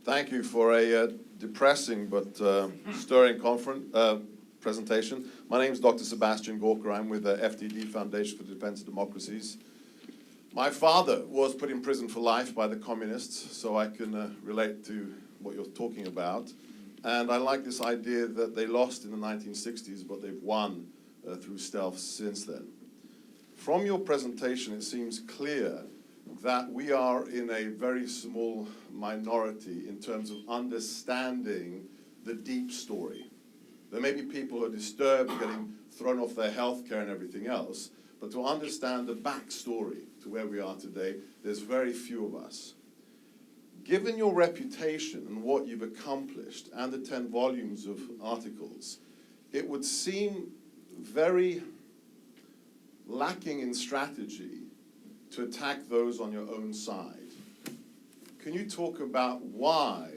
Thank you for a depressing but stirring presentation. My name is Dr. Sebastian Gorka. I'm with the FDD, Foundation for the Defense of Democracies. My father was put in prison for life by the communists, so I can relate to what you're talking about. And I like this idea that they lost in the 1960s, but they've won through stealth since then. From your presentation, it seems clear that we are in a very small minority in terms of understanding the deep story. There may be people who are disturbed, getting thrown off their health care and everything else, but to understand the backstory to where we are today, there's very few of us. Given your reputation and what you've accomplished and the 10 volumes of articles, it would seem very lacking in strategy to attack those on your own side. Can you talk about why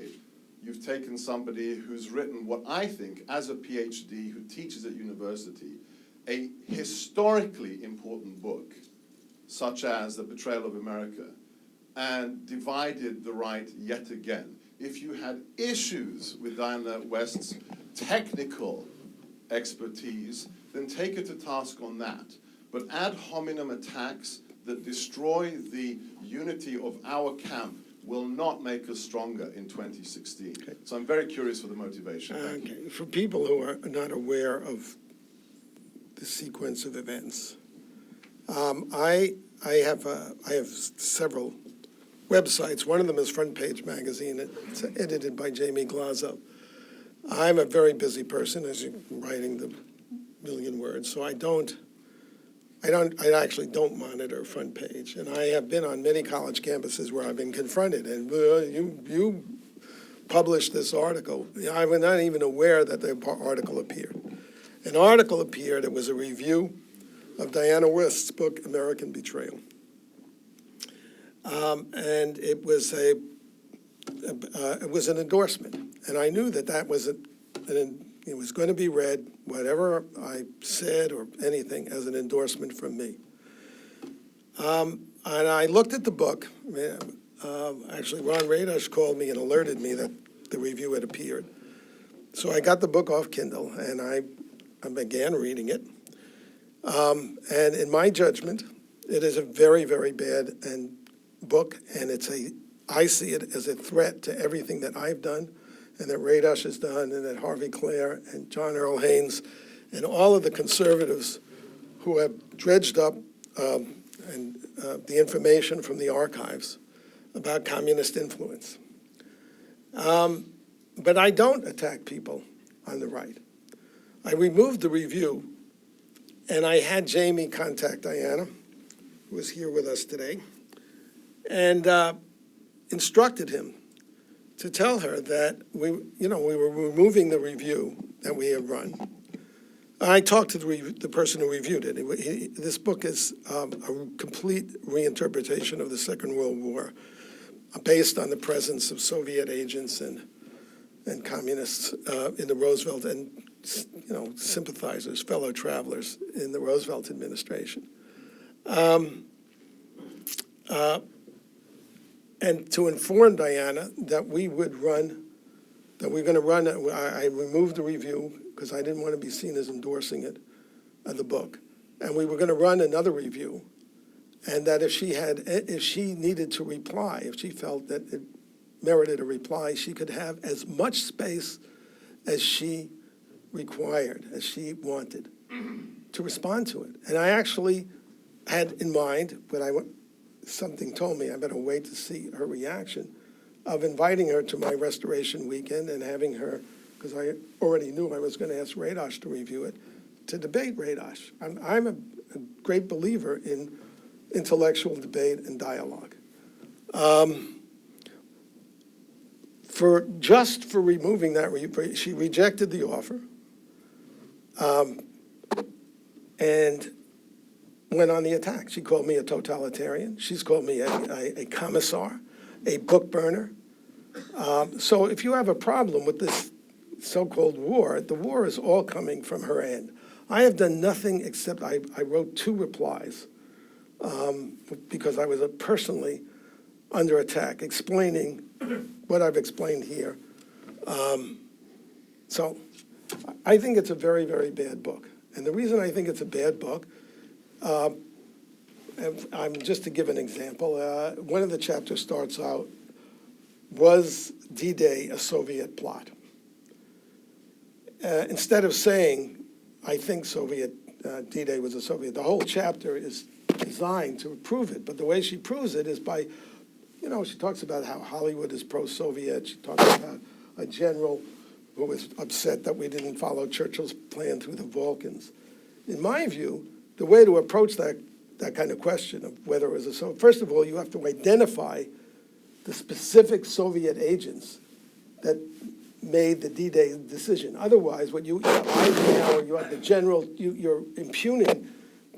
you've taken somebody who's written what I think, as a PhD who teaches at university, a historically important book, such as The Betrayal of America, and divided the right yet again? If you had issues with Diana West's technical expertise, then take her to task on that. But ad hominem attacks that destroy the unity of our camp will not make us stronger in 2016. Okay. So I'm very curious for the motivation. Okay. For people who are not aware of the sequence of events, I have several websites. One of them is Front Page Magazine. It's edited by Jamie Glazo. I'm a very busy person, as you're writing the million words, so I actually don't monitor Front Page, and I have been on many college campuses where I've been confronted, and you published this article. I was not even aware that the article appeared. An article appeared, it was a review of Diana West's book, American Betrayal. And it was an endorsement, and I knew that was it was going to be read, whatever I said or anything, as an endorsement from me. And I looked at the book. Actually, Ron Radosh called me and alerted me that the review had appeared. So I got the book off Kindle, and I began reading it. And in my judgment, it is a very, very bad book, and I see it as a threat to everything that I've done, and that Radosh has done, and that Harvey Clare and John Earl Haynes and all of the conservatives who have dredged up the information from the archives about communist influence. But I don't attack people on the right. I removed the review, and I had Jamie contact Diana, who is here with us today, and instructed him to tell her that we were removing the review that we had run. I talked to the person who reviewed it. This book is a complete reinterpretation of the Second World War, based on the presence of Soviet agents and communists in the Roosevelt and sympathizers, fellow travelers in the Roosevelt administration. And to inform Diana that we were going to run, I removed the review because I didn't want to be seen as endorsing it, the book. And we were going to run another review, and that if she needed to reply, if she felt that it merited a reply, she could have as much space as she required, as she wanted, to respond to it. And I actually had in mind, something told me I better wait to see her reaction, of inviting her to my restoration weekend and having her, because I already knew I was going to ask Radosh to review it, to debate Radosh. I'm a great believer in intellectual debate and dialogue. For removing that, she rejected the offer and went on the attack. She called me a totalitarian. She's called me a commissar, a book burner. So if you have a problem with this so-called war, the war is all coming from her end. I have done nothing except I wrote 2 replies because I was personally under attack, explaining what I've explained here. So I think it's a very, very bad book. And the reason I think it's a bad book, just to give an example, one of the chapters starts out, was D-Day a Soviet plot? Instead of saying, I think D-Day was a Soviet, the whole chapter is designed to prove it. But the way she proves it is by, she talks about how Hollywood is pro-Soviet. She talks about a general who was upset that we didn't follow Churchill's plan through the Balkans. In my view, the way to approach that kind of question of whether it was a Soviet, first of all, you have to identify the specific Soviet agents that made the D-Day decision. Otherwise, what you have Eisenhower, you have the general, you're impugning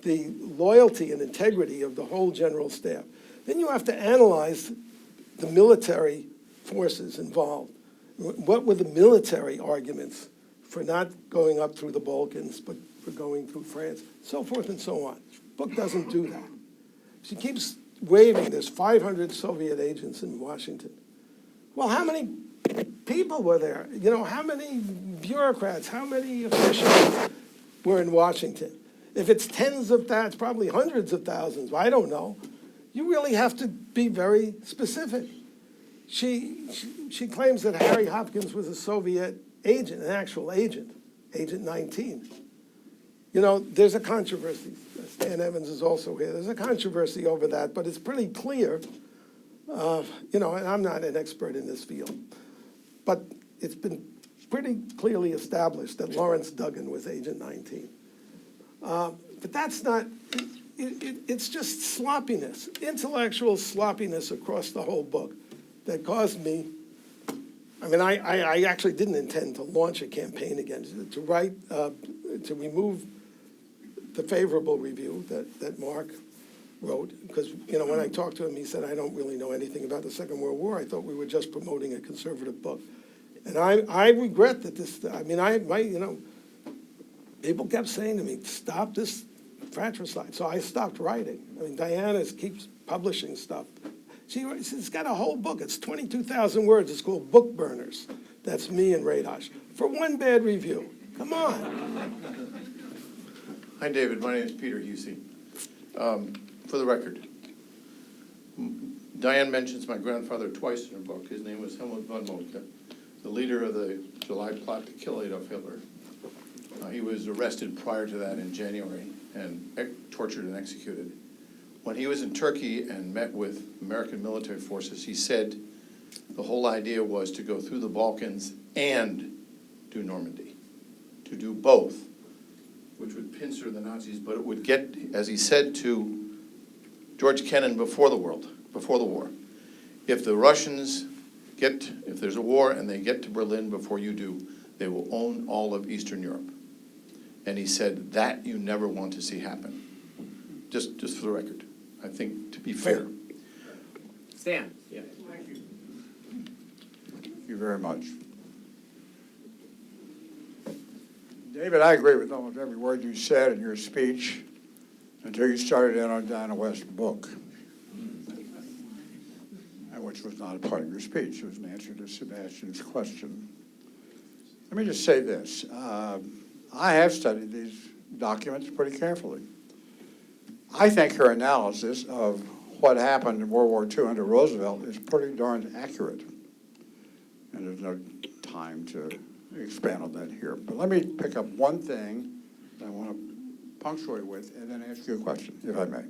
the loyalty and integrity of the whole general staff. Then you have to analyze the military forces involved. What were the military arguments for not going up through the Balkans, but for going through France, so forth and so on. Book doesn't do that. She keeps waving there's 500 Soviet agents in Washington. Well, how many people were there? How many bureaucrats, how many officials were in Washington? If it's tens of thousands, probably hundreds of thousands, I don't know. You really have to be very specific. She claims that Harry Hopkins was a Soviet agent, an actual agent, Agent 19. There's a controversy. Stan Evans is also here. There's a controversy over that, but it's pretty clear, and I'm not an expert in this field, but it's been pretty clearly established that Lawrence Duggan was Agent 19. But that's not, it's just sloppiness, intellectual sloppiness across the whole book that caused me, I actually didn't intend to launch a campaign again, to write, to remove the favorable review that Mark wrote, because, when I talked to him, he said, I don't really know anything about the Second World War. I thought we were just promoting a conservative book. And I regret that this, people kept saying to me, stop this fratricide. So I stopped writing. Diana keeps publishing stuff. She's got a whole book. It's 22,000 words. It's called Book Burners. That's me and Radosh. For one bad review. Come on. Hi, David. My name is Peter Husey. For the record, Diane mentions my grandfather twice in her book. His name was Helmut von Moltke, the leader of the July plot to kill Adolf Hitler. He was arrested prior to that in January and tortured and executed. When he was in Turkey and met with American military forces, he said the whole idea was to go through the Balkans and do Normandy, to do both, which would pincer the Nazis, but it would get, as he said to George Kennan before the war, if the Russians if there's a war and they get to Berlin before you do, they will own all of Eastern Europe. And he said that you never want to see happen. Just for the record, I think, to be fair. Stan. Yeah. Thank you very much. David, I agree with almost every word you said in your speech until you started in on Diana West's book, which was not a part of your speech. It was an answer to Sebastian's question. Let me just say this. I have studied these documents pretty carefully. I think her analysis of what happened in World War II under Roosevelt is pretty darn accurate. And there's no time to expand on that here. But let me pick up one thing that I want to punctuate with and then ask you a question, if I may.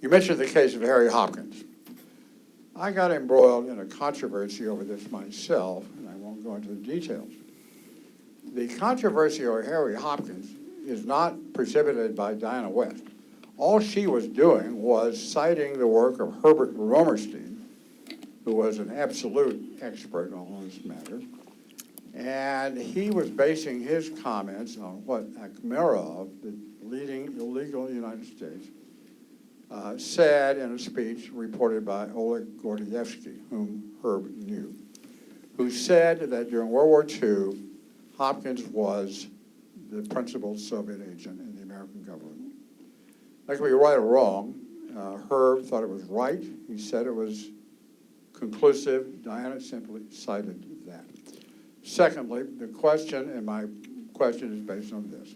You mentioned the case of Harry Hopkins. I got embroiled in a controversy over this myself, and I won't go into the details. The controversy over Harry Hopkins is not precipitated by Diana West. All she was doing was citing the work of Herbert Romerstein, who was an absolute expert on this matter. And he was basing his comments on what Akhmerov, the leading illegal in the United States, said in a speech reported by Oleg Gordievsky, whom Herb knew, who said that during World War II, Hopkins was the principal Soviet agent in the American government. That could be right or wrong, Herb thought it was right. He said it was conclusive. Diana simply cited that. Secondly, the question, and my question is based on this.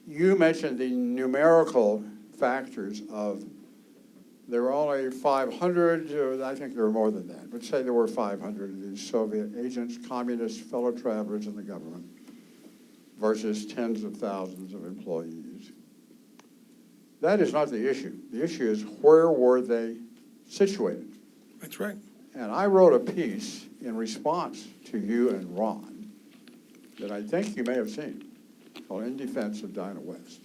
You mentioned the numerical factors of there were only 500, or I think there were more than that, but say there were 500 of these Soviet agents, communist fellow travelers in the government versus tens of thousands of employees. That is not the issue. The issue is where were they situated? That's right. And I wrote a piece in response to you and Ron that I think you may have seen called In Defense of Diana West.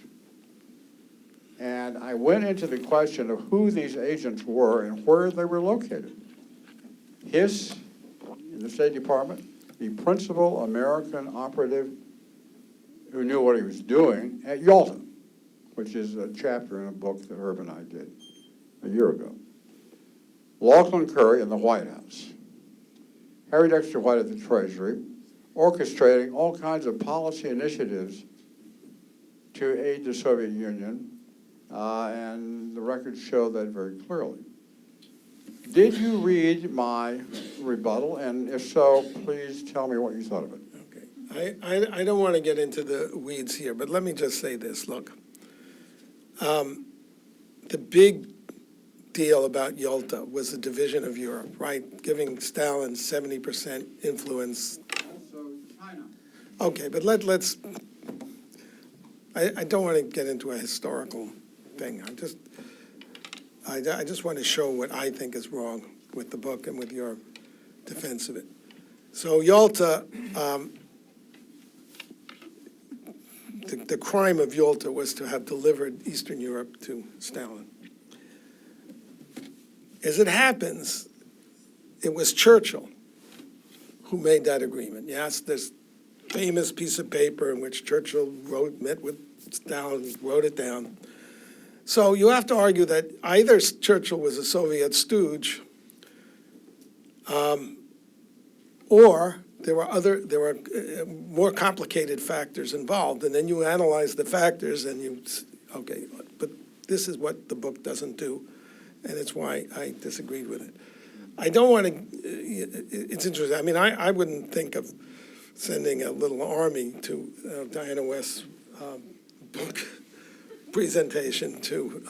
And I went into the question of who these agents were and where they were located. Hiss, in the State Department, the principal American operative who knew what he was doing at Yalta, which is a chapter in a book that Herb and I did a year ago. Lachlan Curry in the White House. Harry Dexter White at the Treasury, orchestrating all kinds of policy initiatives to aid the Soviet Union, and the records show that very clearly. Did you read my rebuttal? And if so, please tell me what you thought of it. Okay. I don't want to get into the weeds here, but let me just say this. Look, the big deal about Yalta was the division of Europe, right? Giving Stalin 70% influence. Also, China. Okay, but let's, I don't want to get into a historical thing. I just want to show what I think is wrong with the book and with your defense of it. So Yalta, the crime of Yalta was to have delivered Eastern Europe to Stalin. As it happens, it was Churchill who made that agreement. Yes, this famous piece of paper in which Churchill met with Stalin, wrote it down. So you have to argue that either Churchill was a Soviet stooge, or there were more complicated factors involved. And then you analyze the factors and okay, but this is what the book doesn't do, and it's why I disagreed with it. I don't want to, it's interesting. I mean, I wouldn't think of sending a little army to Diana West's book presentation to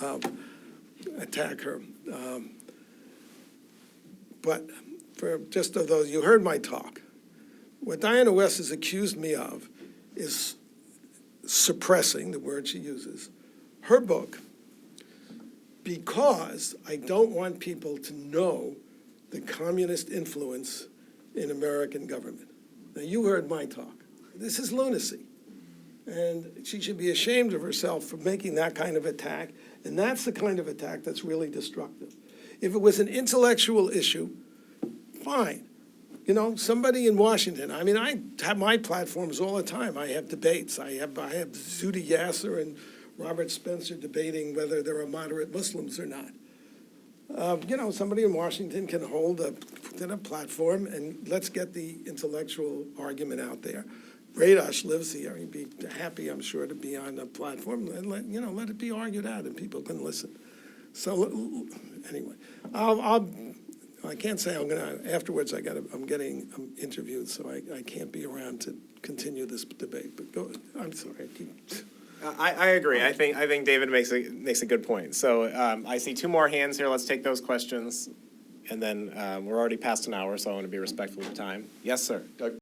attack her. But for just of those, you heard my talk. What Diana West has accused me of is suppressing, the word she uses, her book because I don't want people to know the communist influence in American government. Now, you heard my talk. This is lunacy. And she should be ashamed of herself for making that kind of attack. And that's the kind of attack that's really destructive. If it was an intellectual issue, fine. You know, somebody in Washington, I mean, I have my platforms all the time. I have debates. I have Zuhdi Yasser and Robert Spencer debating whether there are moderate Muslims or not. You know, somebody in Washington can hold a platform, and let's get the intellectual argument out there. Radosh lives here. He'd be happy, I'm sure, to be on the platform. And let it be argued out, and people can listen. So anyway, I can't say I'm gonna. Afterwards, I'm getting interviewed, so I can't be around to continue this debate. But go. I'm sorry. I agree. I think David makes a good point. So I see two more hands here. Let's take those questions, and then we're already past an hour, so I want to be respectful of time. Yes, sir.